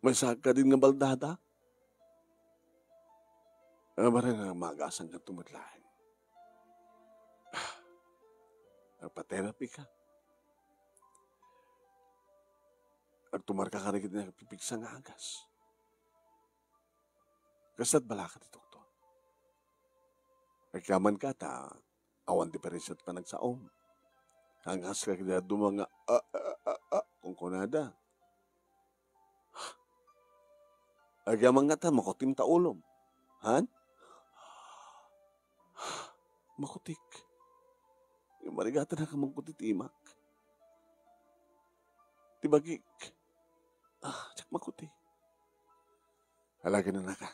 May saka din nga baldada. Marang nga magasang ka tumatlahin. Nagpa-therapy ka. Agtumar ka rin na pipigsa nga agas. Kasat bala ka ti doktor. Nagkaman ka ta, awan diferensya't pa nagsaom. Hangas ka kaya dumanga, kung kunada. Agyaman nga ta, makutim ta ulom. Han? Makutik. Yung marigata na ka mangkutit imak. Tibagik. Tsak makuti. Halagi na naka.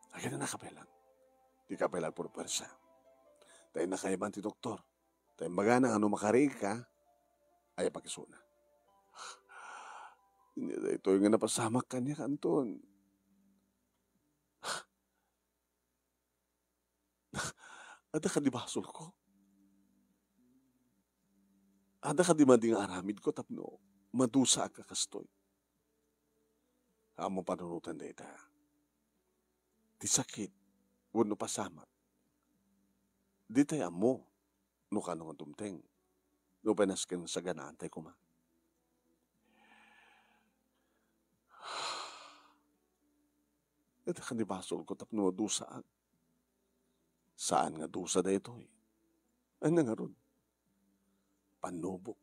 Halagi na naka pelang. Di ka pelang puro persa. Tayo nakaiban ti doktor. Tayo magana ano makariig ka, ay pakisuna. Ito yung nga napasamak ka niya, Anton. Ada ka di basol ko? Ada ka di mading aramid ko tapno, madusa ka kastoy. Amo panunutan da ita. Ti sakit, wano pasama. Di tayo amo, no ka nung tumteng. No penaskin sa ganaan tayo kuma. Ito ka ni basol ko tapno dusa. Saan nga dusa da ito eh? Ano nga ron? Panubok.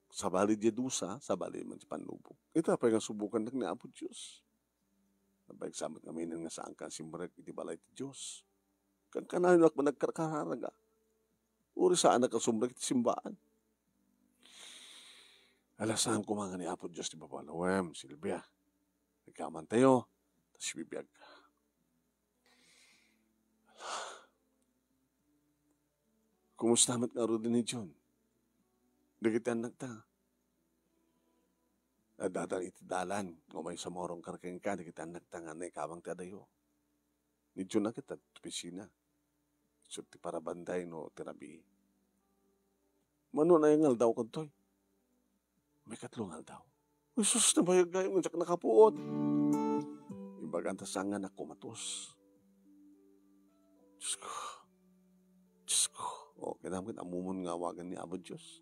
Sa bali di dusa, sa bali man si panubok. Ito pa nga subukan na ni Apo Diyos. Nabaig samat kami nga saan ka simbrek iti balay ti Diyos. Kan kanayon ako nagkararaga. Uri saan nakasumbrek iti simbaan. Alasan ko mga ni Apo Diyos ti Babalawem, Silvia. Nagkaman tayo, tas bibiyag ka. Kumusta mat nga ro din ni John? Dagitan nagta. Dadang iti dalan, o may samorong karkeng ka, dagitan nagta nga na ikawang tadayo. Ni John na kita, tupisina. So, ti para banday no terapi. Mano na yung aldaw kantoy? May katlong aldaw. Usus na bayag gayong unsak nakapuot. Imbagan tasangan na kumatos. Diyos ko. Diyos ko. O, kinamit amumon nga awagan ni Abo Diyos.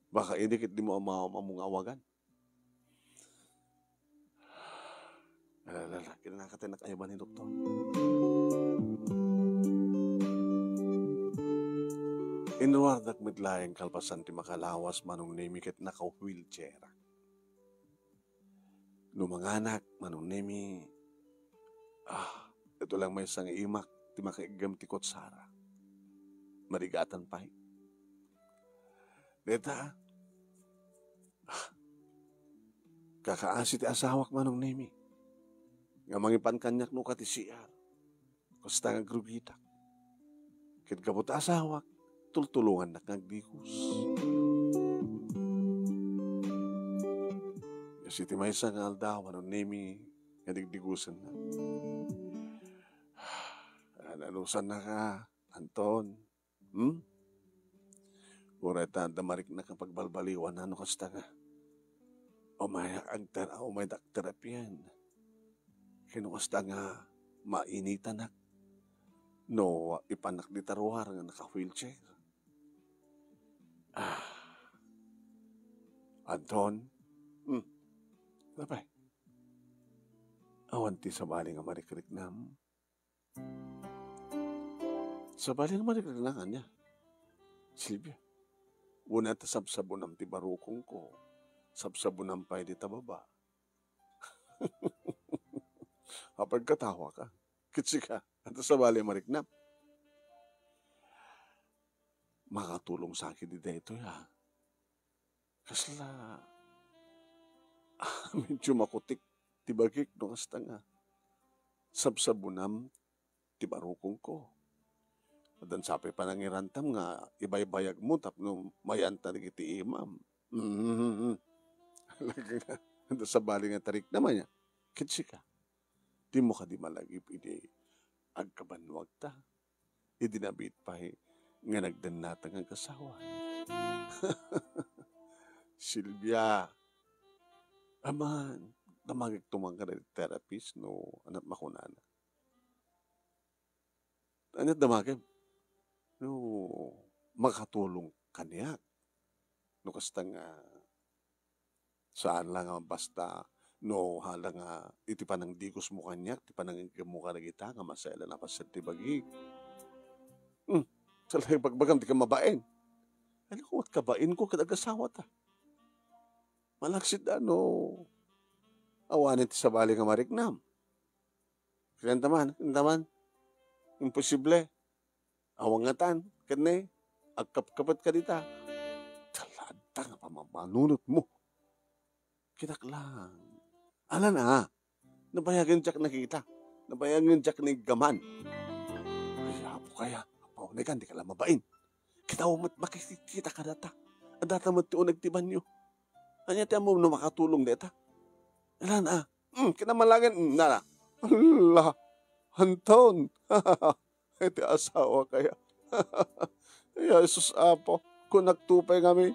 Baka idikit di mo among awagan. Alalala, kinakatinak ayaban ni Doktor. Inuwardak mitlayang kalpasan ti makalawas manong nemi ket naka-wheelchair. Numanganak manong nemi, ito lang may sang imak ti makaigam ti kotsara. Marigatan pa. Deta, kakaasi ti asawak manong nemi. Nga mangipan kanyak no kati siyar. Kusta nga grugita. Kit kabot asawak, tultulungan na kagdikos. Kasi ti may isang aldaw, manong nemi, nga digdigusan na. Nalusan na ka, Anton. Kureta, damarik na kapag balbaliwan, ano kasta nga. Umay terapiyan. Kinukasta nga, mainitan na. No, ipanak di taruhar nga naka-wheelchair. Anton, napay. Awan ti sabali nga marikrik nam. Sabali nga marikrik na kanya. Silvia, una ta sabsabunam ti barukong ko. Sabsabunam pa di tababa. Kapag katawa ka, kitsi ka, at sabali mariknap. Makatulong sa akin di dito ya. Kasla, medyo makutik, tibagik, no kasta nga. Sabsabunam, tibarukong ko. Adan sapi pa nang irantam nga, ibay-bayag mo, tapno mayanta na kiti imam. Ando sa bali nga tarik naman niya, kitsi ka. Di mo ka di malagip, idi agkabanwag ta. Idi nabit pa nga nagdanatang ang kasawa. Silvia, aman, namagig tumang ka na therapist, no, anak makunana. Ano damagin? No, makatulong kaniyak. No, kasta nga, saan lang ang basta, no, hala nga, iti pa nang digos mo kanyak, iti pa nang mukha na kita, nga masela na pasat ti bagig. Salay bagbagam, di ka mabain. Ano ko, at kabain ko, kadagasawa ta. Malaksit no, awanin ti sabali nga mariknam. Kaya taman, imposible. Awangatan, kanay, agkap-kapat ka dita. Talada nga pamamanunot mo. Kinaklang. Ala na, nabayagan jak nakita. Nabayagan jak gaman. Kaya po kaya, paunagan, di ka lang mabain. Kita umat makikita ka data. Ang data mo tiyo nagtiban nyo. Anya tiyan mo na makatulong data. Ala na, kinamalangan, na. Allah, Anton, iti asawa kaya. Ay, Jesus apo, kung nagtupay kami.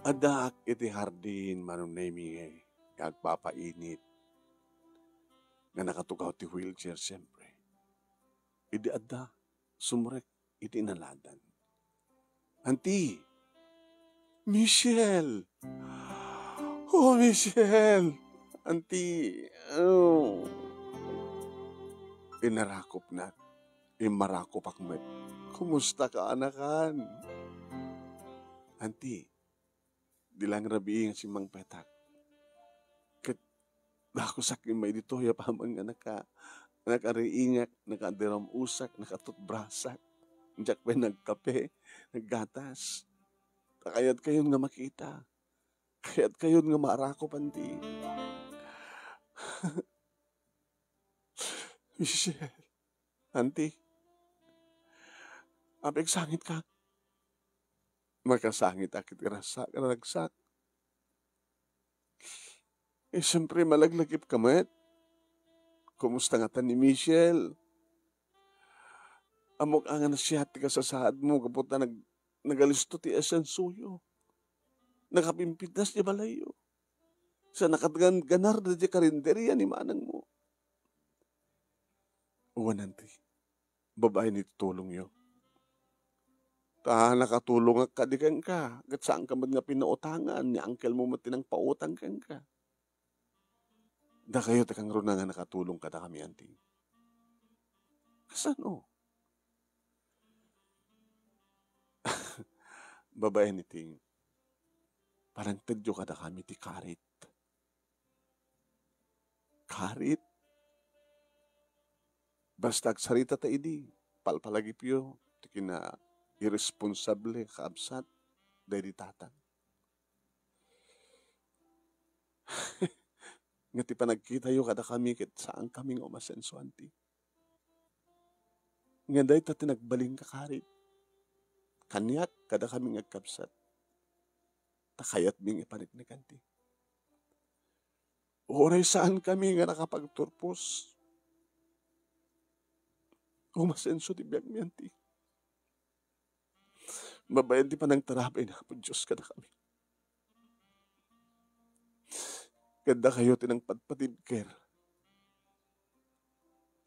Adak iti hardin manunemi agpapainit nga nakatugaw ti wheelchair siyempre. Idi adda sumrek iti inaladan. Anti, Michelle! Oh, Michelle! Anti, oh. Inarakop na, imarakop akmet. Kumusta ka, anakan? Anti, dilang rabi nga si Mang Petak. Kat, ako sakin may dito, yapamang nga nakariingak, nakadiram usak, nakatutbrasak. Diyak pa nagkape, naggatas. Kaya't kayon nga makita. Kaya't kayon nga marakop, anti. Michelle, anti, apik sangit ka. Makasangit akit irasa, karagsak. Siyempre malaglagip ka, met. Kumusta nga ta ni Michelle? Amok ang na siya ti kasasaad mo, kapot na nagalisto ti esensuyo. Nakapimpintas di balayo. Sa nakaganar na di karinderya ni manang mo. Uwan nanti, babae ni tulong yo. Nakatulong ka di kang ka. Kat saan ka man nga pinautangan, ni uncle mo matinang pautang kang ka. Da kayo takang runa nga nakatulong ka da kami, anti. Kasano? Babae ni ting, parang tadyo ka da kami ti karit. Karit? Basta sarita ta idi, palpalagipyo, ti kina irresponsable kaabsat, dahil tatan. Nga ti panagkita yo kada kami kit saan kaming umasenso, anti. Nga dahil ta tinagbaling kakarit. Kanyak kada kaming agkabsat. Takayat ming ipaniknik, anti. Oray saan kami nga nakapagturpos. Umasenso ti biyag mi, anti. Mabayan di pa ng tarapay na po Diyos kada kami. Ganda kayo tinang patpatibker.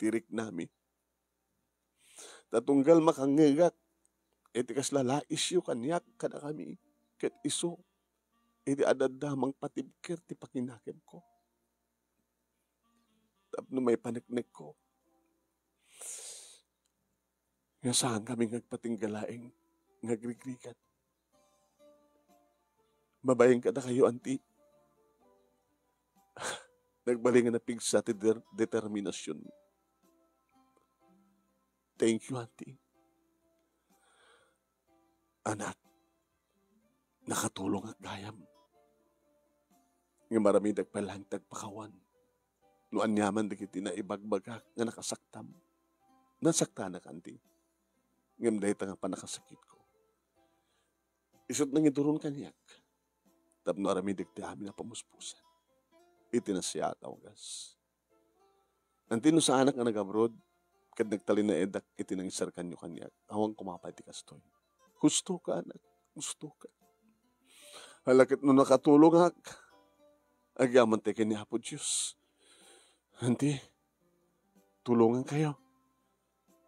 Tirik nami. Tatunggal makangagak. Iti kas lalais yu kanyak kada kami. Ket iso. Iti adadamang patibker ti pakinakim ko. Tapno may paniknik ko. Nga saan kami ngagpatinggalaing ngagrigrigat. Mabayang kada kayo, anti. Nagbalingan na pigsa ti determinasyon. Thank you, anti. Anak, nakatulong at gayam. Nga marami dagpalang tagpakawan. Nuan yaman di kiti na ibagbagak nga nakasaktam. Nasakta na, anti. Ngam dahil nga pa nakasakit ko. Isot nang idurun kanyak. Tapno arami digti amin na pamuspusan. Iti na siya atawagas. Nanti no sa anak nga nag-abroad, kad nagtali na edak, iti nang isar kanyo kanyak. Awang kumapay ti kastoy. Gusto ka, anak. Gusto ka. Halakit no nakatulong hak. Agyaman te kanya po Diyos. Nanti, tulungan kayo.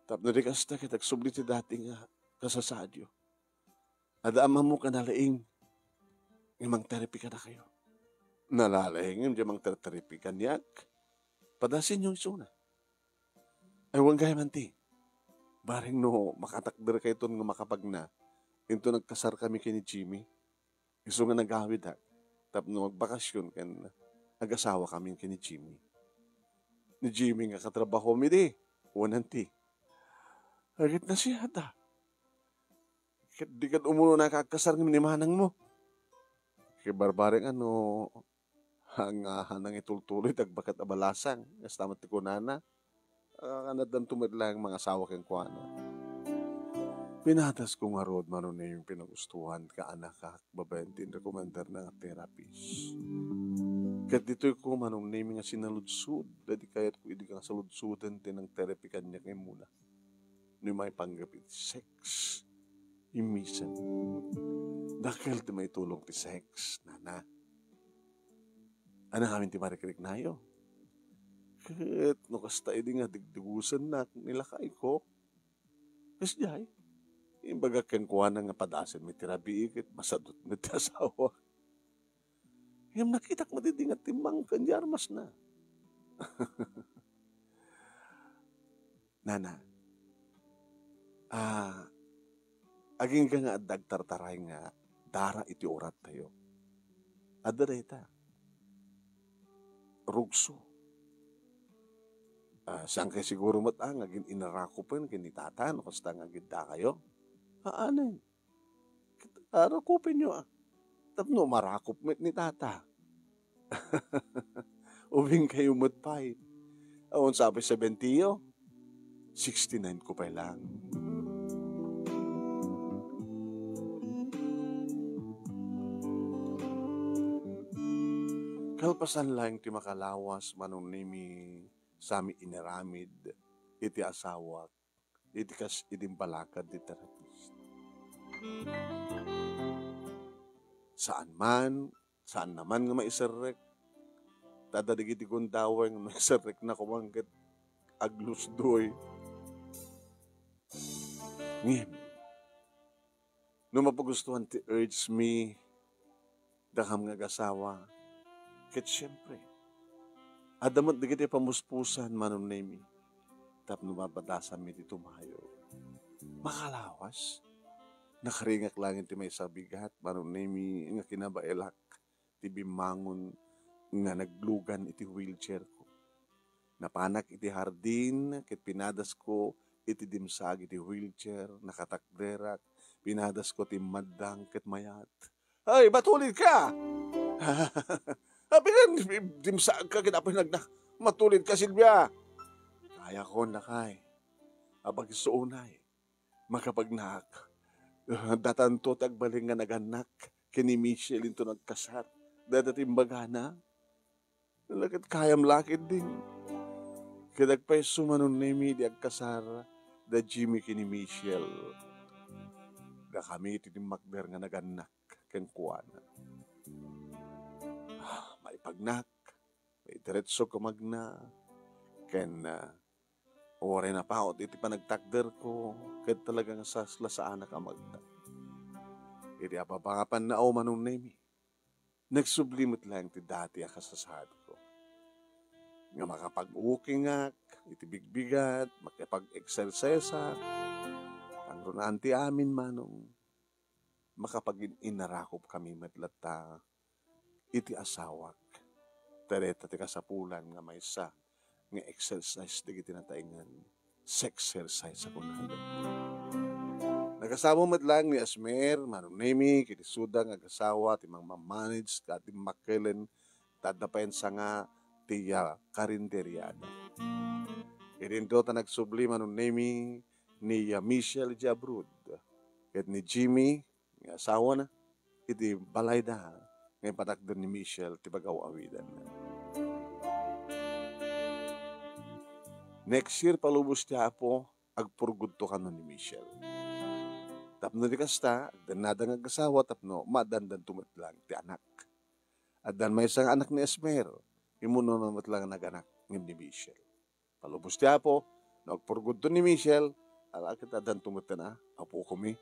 Tapno di kasta kitag subli ti dating kasasadyo. Ada ama mo ka nalaing. Imang therapy ka na kayo. Nalalaing yung mang therapy kanyak. Padasin yung isuna. Ay wang gaya manti. Baring no makatakder kayo ito nga makapag na. Ito nagkasar kami kini Jimmy. Iso nga nagawid ha. Tapno magbakasyon kan nag-asawa kami kini Jimmy. Ni Jimmy nga katrabaho mi di. Wananti. Agit na siya ta. Di ka umuno nakakasar ng manimanang mo. Kaya barbaring hanang itultuloy, tagbakat abalasang. Kas tamat ti kunana. Kanadan tumid lang mga asawa kang kuana. Pinatas ko nga rod manon na yung pinagustuhan ka anak ka babayantin rekomendar na therapist. Kat dito'y ko manong name nga sinaludsud. Dadi kaya't ko hindi ka saludsudan din ng therapy kanya kayo muna. Ni may panggapit sex. Imisan. Dakil ti may tulong ti sex, nana. Ano kami ti marikrik na yo? Kat no kasta hindi nga digdigusan na nilakay ko. Kas jay. Imbaga kuha na nga padasan may tirabi ikit masadot may asawa. Yung nakitak matidingat timang kanyarmas na. Nana, aging ka nga dagtartaray nga dara iti orat tayo. Adaray ta. Rugso. Saan kayo siguro matang, aging inarakupin, kinitatan, o kasta nga gita kayo. Aanay. Arakupin nyo Tapno marakop met ni tata. Ubing kayo matpay. Awon sabi 70 69 ko pa lang. Kalpasan lang ti makalawas manong nimi sami inaramid iti asawak iti kas idimbalakad ti therapist. Saan naman nga maisarek. Tadadigiti kong daway nga maisarek na kumangkat aglusdoy. Ngem, no mapagustuhan ti urge me, dakam nga gasawa, ket syempre, adamat digiti pamuspusan manon nemi, tap numabadasan mi ti tumayo. Makalawas, nakaringak lang ti may sabigat, manon nemi nga kinabaelak, ti bimangon nga naglugan iti wheelchair ko. Napanak iti hardin, ket pinadas ko iti dimsag iti wheelchair, nakatakderak, pinadas ko ti maddang ket mayat. Ay, matulid ka! Pinan, dimsag ka, kinapinagnak, matulid ka, Silvia! Kaya ko nakay, abag suunay, makapagnak, datanto tagbaling nga naganak, kini Michelle into nagkasar, dadating bagana, nalagad kayam lakid din. Kadagpay sumanon nemi di agkasar, da Jimmy kini Michelle. Da kami tinimakder nga naganak, ken kuana. May pagnak, may diretso kumagna, ken ore na pa, iti panagtakder ko, ken talagang sasla sa anak amagna. Iti apapangapan na o manon nemi. Nagsublimot lang ti dati akasasad ko. Nga makapag-walking nga, iti bigbigat, makapag-exercise ang runaan ti amin manong, makapag-inarakop kami madlata, iti asawak, tereta ti kasapulan nga maysa, nga exercise di tinataingan, sex exercise ako na. Nagasawa madlang ni Asmer, manong nemi, kiti Suda nga agasawa, ti mang-manage, kati makelen, tadapayan sa nga, tiya karinderyano. Irinto ta nagsubli manong nemi ni Michelle Jabrud ket ni Jimmy nga asawa na iti balay da nga patakder ni Michelle ti bagaw-awidan. Next year palubos ti Apo agpurgud to kanon ni Michelle. Tapno di kasta agdanada nga agasawa tapno madandan tumetlang ti anak. Addan may isang anak ni Esmer. Imuno na matlang naganak ng ni Michelle. Palubos ti Apo, nagpurgod to ni Michelle, alakit adan tumutan na, apo kami,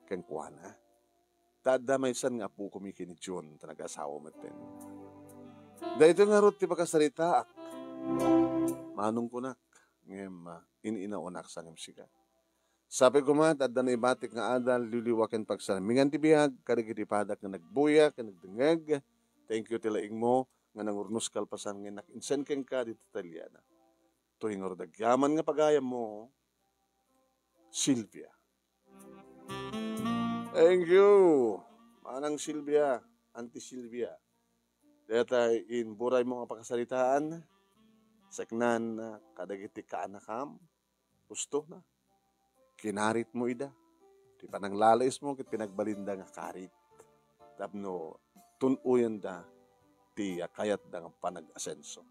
ken kuana. Tada may san nga apo kami kini John, nag-asawa maten. Dahil ito nga rot ti pagkasarita, manong kunak, ngem iniinaunak sa ngamsika. Sabi ko man, tada na ibatik nga adal, liliwakin pagsalamingan ti biyag, karigitipadak nga nagbuya, ka nagdengag, thank you tilaing mo, nga nangurnos kalpasan nga nakinsen ken ka dito Italiana. Tuwing ordagyaman nga pagayam mo, Silvia. Thank you, manang Silvia, Auntie Silvia. Deta inburay mo nga pakasalitaan, saknan kadagiti ka anakam, gusto na, kinarit mo ida, Di pananglalais mo kit pinagbalinda nga karit. Tapno tunuyan da ti kayat da nga panag-asenso.